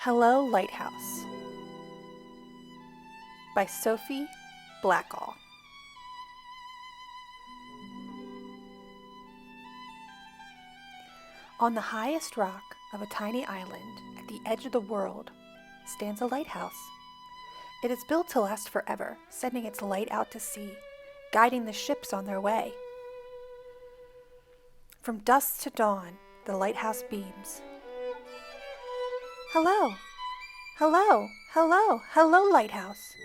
Hello Lighthouse by Sophie Blackall. On the highest rock of a tiny island at the edge of the world stands a lighthouse. It is built to last forever, sending its light out to sea, guiding the ships on their way. From dusk to dawn, the lighthouse beams. Hello, hello, hello, hello, lighthouse.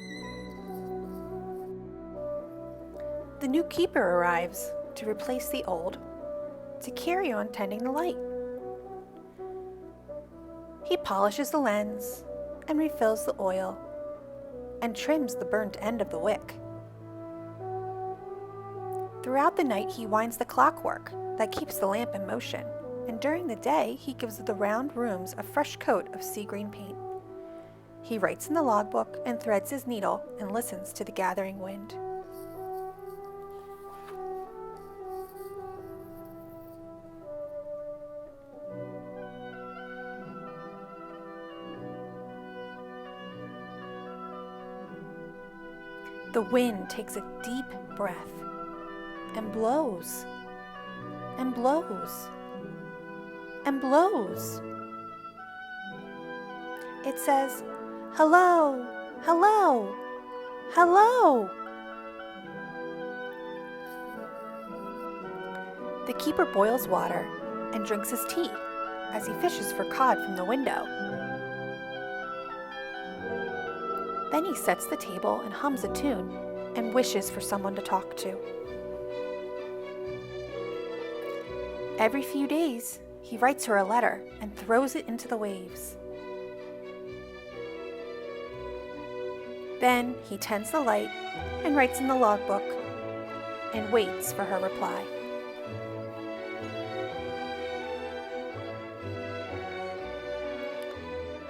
The new keeper arrives to replace the old, to carry on tending the light. He polishes the lens and refills the oil and trims the burnt end of the wick. Throughout the night, he winds the clockwork that keeps the lamp in motion, and during the day, he gives the round rooms a fresh coat of sea green paint. He writes in the logbook and threads his needle and listens to the gathering wind. The wind takes a deep breath and blows and blows and blows. It says, hello, hello, hello. The keeper boils water and drinks his tea as he fishes for cod from the window. Then he sets the table and hums a tune and wishes for someone to talk to. Every few days, he writes her a letter and throws it into the waves. Then he tends the light and writes in the logbook and waits for her reply.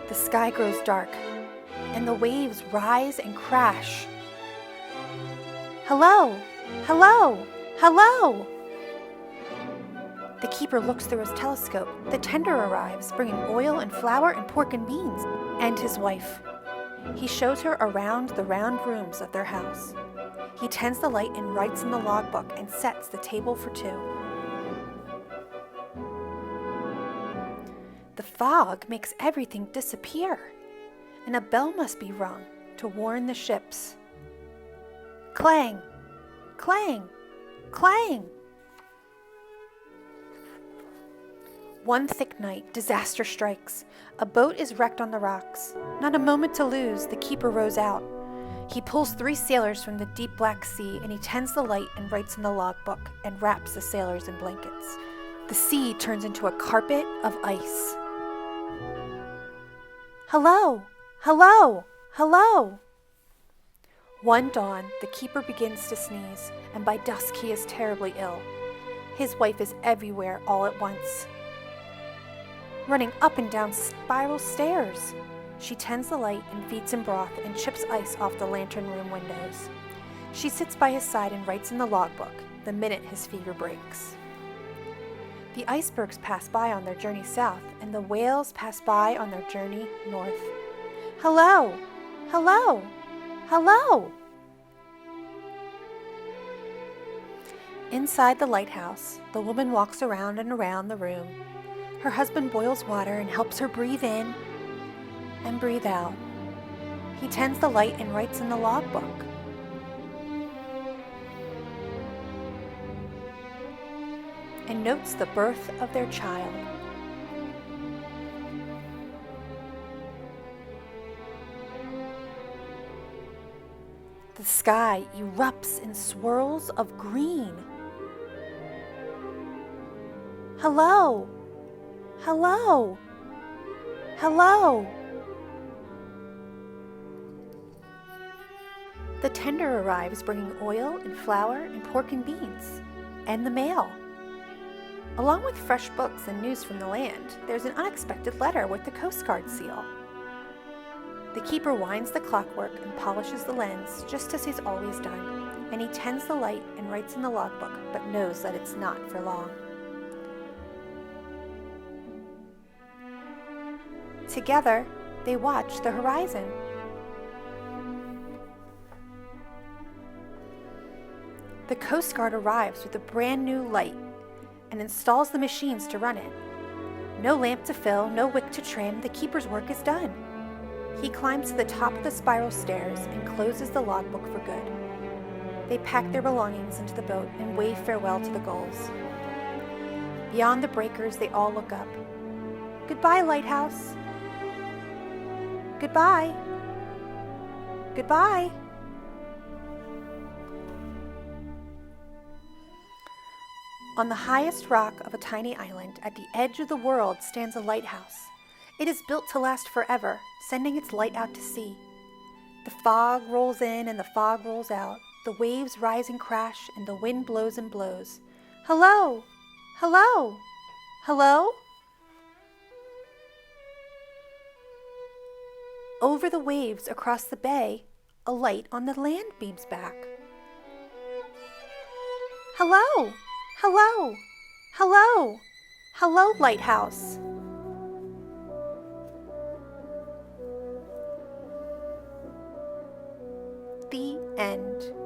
The sky grows dark and the waves rise and crash. Hello, hello, hello. The keeper looks through his telescope. The tender arrives, bringing oil and flour and pork and beans, and his wife. He shows her around the round rooms of their house. He tends the light and writes in the logbook and sets the table for two. The fog makes everything disappear, and a bell must be rung to warn the ships. Clang, clang, clang. One thick night, disaster strikes. A boat is wrecked on the rocks. Not a moment to lose, the keeper rows out. He pulls 3 sailors from the deep black sea, and he tends the light and writes in the logbook and wraps the sailors in blankets. The sea turns into a carpet of ice. Hello, hello, hello. One dawn, the keeper begins to sneeze, and by dusk he is terribly ill. His wife is everywhere all at once, running up and down spiral stairs. She tends the light and feeds him broth and chips ice off the lantern room windows. She sits by his side and writes in the logbook the minute his fever breaks. The icebergs pass by on their journey south, and the whales pass by on their journey north. Hello, hello, hello. Inside the lighthouse, the woman walks around and around the room. Her husband boils water and helps her breathe in and breathe out. He tends the light and writes in the logbook. And notes the birth of their child. The sky erupts in swirls of green. Hello, hello, hello. The tender arrives bringing oil and flour and pork and beans, and the mail. Along with fresh books and news from the land, there's an unexpected letter with the Coast Guard seal. The keeper winds the clockwork and polishes the lens just as he's always done, and he tends the light and writes in the logbook, but knows that it's not for long. Together, They watch the horizon. The Coast Guard arrives with a brand new light and installs the machines to run it. No lamp to fill, no wick to trim, the keeper's work is done. He climbs to the top of the spiral stairs and closes the logbook for good. They pack their belongings into the boat and wave farewell to the gulls. Beyond the breakers, they all look up. Goodbye, Lighthouse. Goodbye. Goodbye. On the highest rock of a tiny island at the edge of the world stands a lighthouse. It is built to last forever, sending its light out to sea. The fog rolls in and the fog rolls out. The waves rise and crash, and the wind blows and blows. Hello! Hello! Hello? Over the waves across the bay, a light on the land beams back. Hello! Hello! Hello! Hello, Lighthouse! The end.